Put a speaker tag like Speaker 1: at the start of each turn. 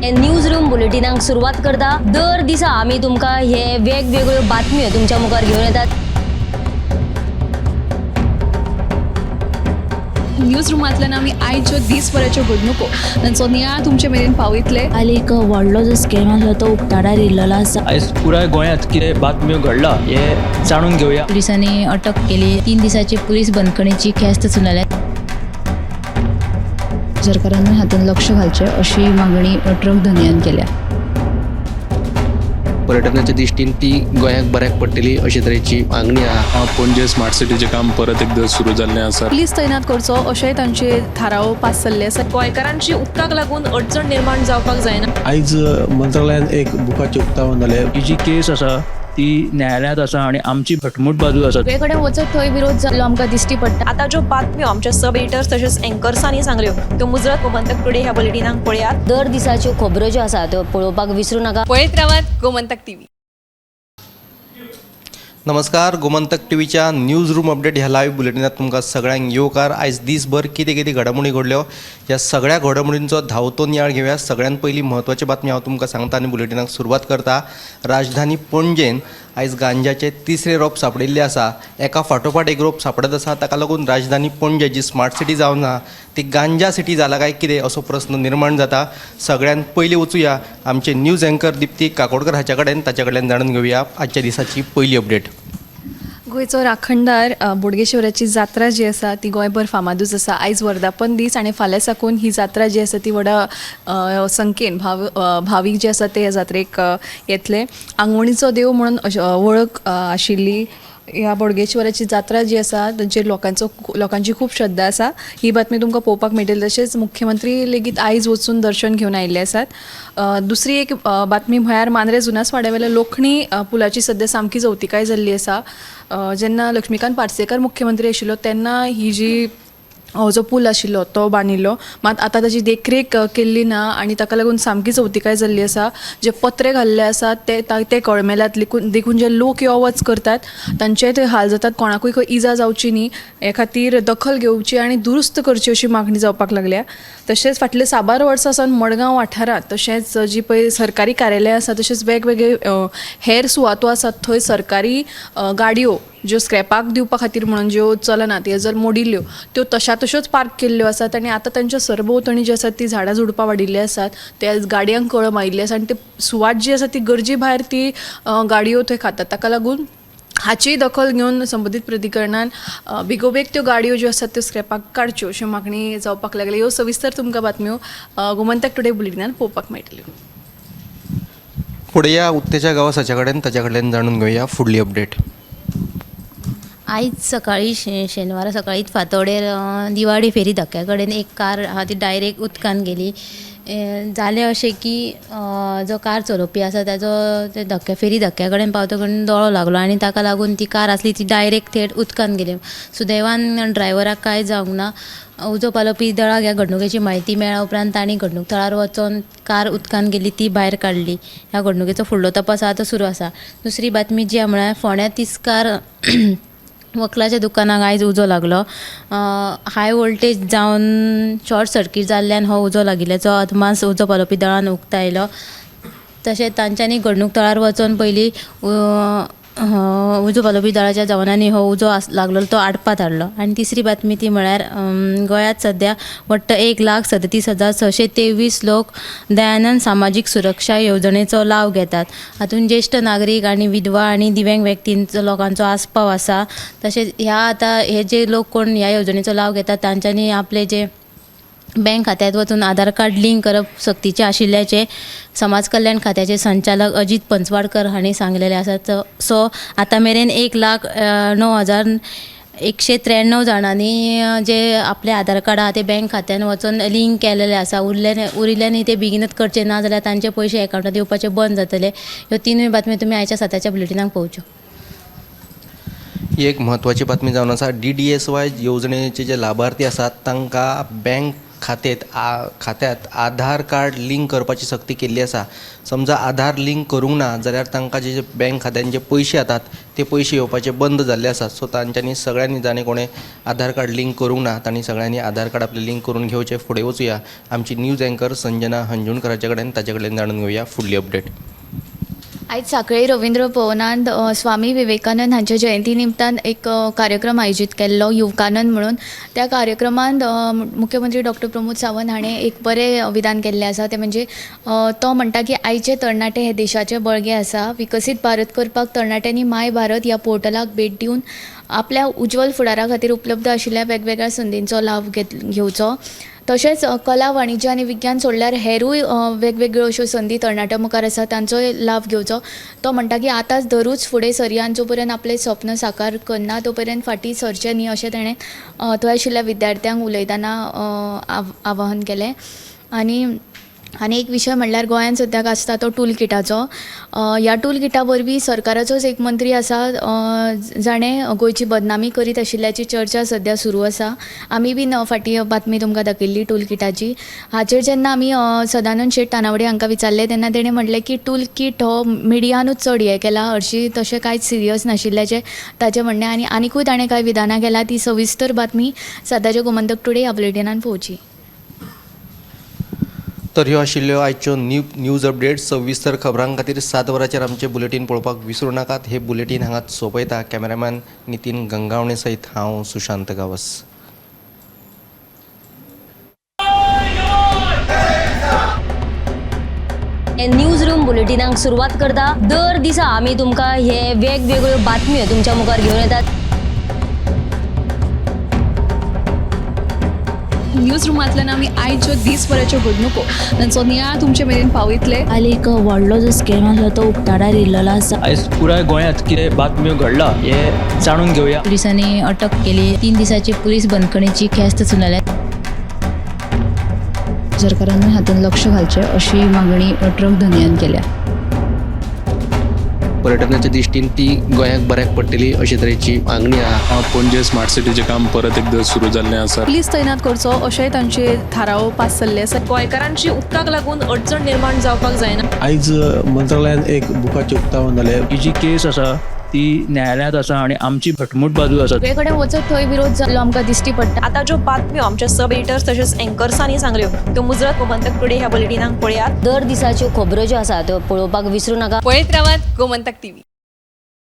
Speaker 1: News room बुलेटिनाक सुरुवात करता। दर दिसा आम्ही तुमका हे वेगवेगळ्यो बातम्यो तुमच्या मुखार घेऊन येतात।
Speaker 2: न्यूज रूमांतल्यान आमी आयच्यो दिसभराच्यो घडणुको तांचो नियाळ तुमचे मेरेन पावयतले।
Speaker 3: आली एक व्हडलो जो स्कॅम आसलो तो उक्ताडार येयल्लो आसा।
Speaker 4: आयज पुराय गोंयांत कितें बातम्यो घडला हे जाणून घेवया।
Speaker 3: पुलिसांनी अटक केली। 3 दिसाची पुलीस बंदखणीची ख्यास्त चलयल्या। सरकारान हातूंत लक्ष घालचें अशी मागणी ट्रक धन्यान केल्या।
Speaker 5: पर्यटनाच्या दृश्टीन ती गोंयाक बऱ्याक पडटली अशे तरेची मागणी आहा।
Speaker 6: पणजे स्मार्ट सिटीचें काम परत एकदा सुरू जाल्लें आसा।
Speaker 2: पुलीस तैनात करचो अशेंय तांचे थाराव पास जाल्ले आसा।
Speaker 7: गोंयकारांची उदकाक लागून अडचण निर्माण जावपाक जायना।
Speaker 8: आयज मंत्रालयान एक बुकाचें उक्तावण जालें।
Speaker 4: ही जी केस आसा ती न्यायालयांत आसा आणि आमची घटमूट बाजू आसा।
Speaker 2: सगळे कडेन वचत थंय विरोध जाल्लो आमकां दिश्टी पडटा।
Speaker 7: आता ज्यो बातम्यो आमच्या सब एडिटर्स तशेंच अँकर्सांनी सांगल्यो त्यो मुजरत गोमंतक टुडे ह्या बुलेटिनाक पळयात।
Speaker 1: दर दिसाच्यो खबरो ज्यो आसा त्यो पळोवपाक विसरू नका।
Speaker 2: पळयत रावात गोमंतक टीव्ही।
Speaker 5: नमस्कार, गोमंतक टीव्हीच्या न्यूज रूम अपडेट ह्या लाईव्ह बुलेटिनात तुमकां सगळ्यांक येवकार। आयज दिसभर कितें कितें घडामोडी घडल्यो ह्या सगळ्या घडामोडींचो धांवतो नियाळ घेवया। सगळ्यांत पयली म्हत्वाची बातमी हांव तुमकां सांगता आनी बुलेटिनाक सुरवात करता। राजधानी पणजेन आयज गांजाचे 3रे रोप सापडिल्ले आसा। एका फाटोफाट एक रोप सापडत आसा। ताका लागून राजधानी पणजे जी स्मार्ट सिटी जावना ती गांजा सिटी जाला काय कितें असो प्रस्न निर्माण जाता। सगळ्यांत पयलीं वचूया आमचे न्यूज अँकर दिप्ती काकोडकर हाच्या कडेन, ताचे कडल्यान जाणून घेवया आजच्या दिसाची पयली अपडेट।
Speaker 2: गोंयचो राखणदार बोडगेश्वराची जात्रा जी आसा ती गोंयभर फामादूच आसा। आयज वर्धापन दीस आनी फाल्यां साकून ही जात्रा जी आसा ती व्हडा संख्येन भावीक जे आसा ते ह्या जात्रेक येतले। आंगवणीचो देव म्हणून वळख आशिल्ली ह्या बोडगेश्वराची जात्रा जी आसा तांचेर लोकांची खूब श्रद्धा आसा। ही बातमी तुमकां पळोवपाक मेळटली। तशेंच मुख्यमंत्री लेगीत आयज वचून दर्शन घेवन आयिल्ले आसात। दुसरी एक बातमी म्हळ्यार मांद्रे जुनास वाड्यावेल्या लोखणी पुलाची सद्या सामकी जवतिकाय जाल्ली आसा। जेन्ना लक्ष्मीकांत पार्सेकर मुख्यमंत्री आशिल्लो तेन्ना ही जी जो पूल आशिल्लो तो बांदिल्लो, मात आतां ताची देखरेख केल्ली ना आनी ताका लागून सामकी चवथिकाय जाल्ली आसा। जे पत्रे घाल्ले आसात ते कळमेल्यात। देखून जे लोक यो वच करतात तांचेय थंय हाल जातात। कोणाकूय खंय इजा जावची न्ही हे खातीर दखल घेवची आनी दुरुस्त करची अशी मागणी जावपाक लागल्या। तशेंच फाटले साबार वर्सां सावन मडगांव वाठारांत तशेंच जी पळय सरकारी कार्यालयां आसा तशेंच वेगवेगळे हेर सुवातो आसात थंय सरकारी गाडयो ज्यो स्क्रॅपाक दिवपा खातीर म्हणून ज्यो चलनात ह्यो जर मोडिल्ल्यो त्यो तश्योच पार्क केल्ल्यो आसात आनी आतां तांच्या सरभोंवतणी जी आसात ती झाडां झुडपां वाडिल्ली आसात। त्या गाडयांक कळम आयिल्ली आसा आनी ती सुवात जी आसा ती गरजे भायर ती गाडयो थंय खातात। ताका लागून हाची दखल घेवन संबंदीत प्राधिकरणान बेगोबेग त्यो गाडयो ज्यो आसात त्यो स्क्रॅपाक काडच्यो अशी मागणी जावपाक लागली। ह्यो सविस्तर तुमकां बातम्यो गोमंतक टुडे बुलेटिनान पळोवपाक मेळटल्यो।
Speaker 5: फुडें या उत्तेजा गांवस हाच्या कडेन, ताच्या कडल्यान जाणून घेवया फुडली अपडेट।
Speaker 3: आयज सकाळी शेनवार सकाळी फातोडेर दिवाडी फेरी धक्क्या कडेन एक कार आहा ती डायरेक्ट उदकान गेली। जालें अशें की जो कार चलोवपी आसा ताजो ते फेरी धक्क्या कडेन पावता कडेन दोळो लागलो आनी ताका लागून ती कार आसली ती डायरेक्ट थेट उदकान गेली। सुदैवान ड्रायव्हराक कांय जावंक ना। उजो पालोवपी दळाक ह्या घडणुकेची म्हायती मेळ्ळ्या उपरांत तांणी घडणूक थळार वचून कार उदकान गेली ती भायर काडली। ह्या घडणुकेचो फुडलो तपास आतां सुरू आसा। दुसरी बातमी जी म्हळ्यार फोंड्या तिस्कार वखलाच्या दुकानाक आयज उजो लागलो। हाय वोल्टेज जावन शॉर्ट सर्कीट जाल्ल्यान हो उजो लागिल्ल्याचो अदमास उजो पालोवपी दळान उक्तायलो। तशेंच तांच्यांनी घडणूक थळार वचून पयलीं उजो पालोवपी दळाच्या जवानांनी हो उजो लागलो तो आडपात हाडलो। आनी तिसरी बातमी ती म्हळ्यार गोंयांत सद्या वट्ट 1,37,623 लोक दयानंद सामाजीक सुरक्षा येवजणेचो लाव घेतात। हातूंत ज्येश्ठ नागरीक आनी विधवा आनी दिव्यांग व्यक्तींचो लोकांचो आस्पाव आसा। तशेंच हे जे लोक कोण ह्या येवजणेचो लाव घेतात तांच्यांनी आपले जे बँक खात्यांत वचून आधार कार्ड लिंक करप सक्तीचें आशिल्ल्याचे समाज कल्याण खात्याचे संचालक अजित पंचवाडकर हांणी सांगलेले आसा। सो आतां मेरेन 1,09,193 जाणांनी जे आपले आधार कार्ड आहा ते बँक खात्यान वचून लिंक केलेले आसा। उरिल्ल्यांनी ते बेगीनच करचे ना जाल्यार तांचे पयशे अकावंटात येवपाचे बंद जातले। ह्यो तिनूय बातम्यो तुमी आयच्या सताच्या बुलेटिनाक पळोवच्यो।
Speaker 5: ही एक म्हत्वाची बातमी जावन आसा। DDSY येवजणेचे जे लाभार्थी आसात तांकां बँक खात्यात आधार कार्ड लिंक करपाची सक्ती केल्ली आसा. समजा आधार लिंक करूंक ना जाल्यार तांकां जे बँक खात्यान जे पयशे येतात ते पयशे येवपाचे बंद जाल्ले आसात. सो तांच्यांनी सगळ्यांनी जाणें कोणें आधार कार्ड लिंक करूंक ना तांणी सगळ्यांनी आधार कार्ड आपले लिंक करून घेवचे. फुडें वचुया आमची न्यूज एंकर संजना हंजुणकराचे कडेन, ताचे कडेन जाणून घेवया फुडली अपडेट.
Speaker 9: आयज सकाळी रवींद्र भवनांत स्वामी विवेकानंद हांच्या जयंती निमतान एक कार्यक्रम आयोजीत केल्लो युवकानंद म्हणून. त्या कार्यक्रमांत मुख्यमंत्री डॉक्टर प्रमोद सावंत हाणें एक बरें विधान केल्लें आसा. तें म्हणजे तो म्हणटा की आयचे तरणाटे हे देशाचे बळगे आसा. विकसीत भारत करपाक तरणाट्यांनी माय भारत ह्या पोर्टलाक भेट दिवन आपल्या उज्वल फुडारा खातीर उपलब्ध आशिल्ल्या वेगवेगळ्या संदींचो लाभ घेवचो. तशेंच कला वाणिज्य आनी विज्ञान सोडल्यार हेरूय वेगवेगळ्यो अश्यो संदी तरणाट्या मुखार आसा तांचोय लाभ घेवचो. तो म्हणटा की आतांच धरूच फुडें सरयान जो पर्यंत आपलें स्वप्न साकार करना तो पर्यंत फाटीं सरचें न्ही अशें ताणें थंय आशिल्ल्या विद्यार्थ्यांक उलयतना आवाहन केलें. आनी एक विशय म्हणल्यार गोंयांत सद्याक आसता तो टूल किटाचो. ह्या टूल किटा वरवीं सरकाराचोच एक मंत्री आसा जाणें गोंयची बदनामी करीत आशिल्ल्याची चर्चा सद्या सुरू आसा. आमी बीन फाटीं बातमी तुमकां दाखयल्ली टूल किटाची. हाचेर जेन्ना आमी सदानंद शेट तानावडे हांकां विचारलें तेन्ना तेणें म्हणलें की टूल किट हो मिडियानूच चड हें केला, हरशीं तशें कांयच सिरियस नाशिल्ल्याचें ताचें म्हणणें. आनीकूय ताणें कांय विधानां केला. ती सविस्तर बातमी सद्याच्या गोमंतक टुडे ह्या बुलेटिनान पळोवची.
Speaker 5: तर ह्यो आशिल्ल्यो आयच्यो न्यूज अपडेट. सविस्तर खबरां खातीर 7 वरांचेर आमचें बुलेटीन पळोवपाक विसरूं नाकात. हे बुलेटीन हांगाच सोंपयता कॅमेरामॅन नितीन गंगावणे सयत हांव सुशांत गावस.
Speaker 1: न्यूज रूम बुलेटिनाक सुरवात करता. दर दिसा आमी तुमकां हे वेगवेगळ्यो बातम्यो तुमच्या मुखार घेवन येतात.
Speaker 2: न्यूज रुमांतल्यान आमी आयज ज्यो दिसभराच्यो घडणुको तांचो नियाळ तुमचे मेरेन पावयतले.
Speaker 3: आनी एक व्हडलो जो स्कॅम आसा तो उक्ताडार येयल्लो आसा.
Speaker 4: आयज पुराय गोंयांत कितें बातम्यो घडला हे जाणून घेवया.
Speaker 3: पुलिसांनी अटक केली. 3 दिसाची पुलीस बंदखणीची ख्यास्त सुनायल्या. सरकारान हातूंत लक्ष घालचें अशी मागणी ट्रक धन्यान केल्या.
Speaker 8: पर्यटनाच्या दृश्टीन ती गोंयाक बऱ्याक पडटली अशे तरेची मागणी आहा.
Speaker 6: पणजे स्मार्ट सिटीचें काम परत एकदा सुरू जाल्लें आसा.
Speaker 2: पुलीस तैनात करचो अशेंय तांचे थाराव पास जाल्ले आसा.
Speaker 7: गोंयकारांची उदकाक लागून अडचण निर्माण जावपाक जायना.
Speaker 8: आयज मंत्रालयान एक बुकाचें उक्तावण जालें.
Speaker 4: ही जी केस आसा ती न्यायालयांत आसा आणि आमची भटमूट बाजू आसा.
Speaker 9: सगळे कडेन वचत थंय विरोध जाल्लो आमकां दिश्टी पडटा.
Speaker 7: आता ज्यो बातम्यो आमच्या सब एडिटर्स तशेंच एंकर्सांनी सांगल्यो त्यो मुजरत गोमंतक टुडे ह्या बुलेटिनाक पळयात.
Speaker 1: दर दिसाच्यो खबरो ज्यो आसा त्यो पळोवपाक विसरूं नाका.
Speaker 2: पळयत रावात गोमंतक टीव्ही.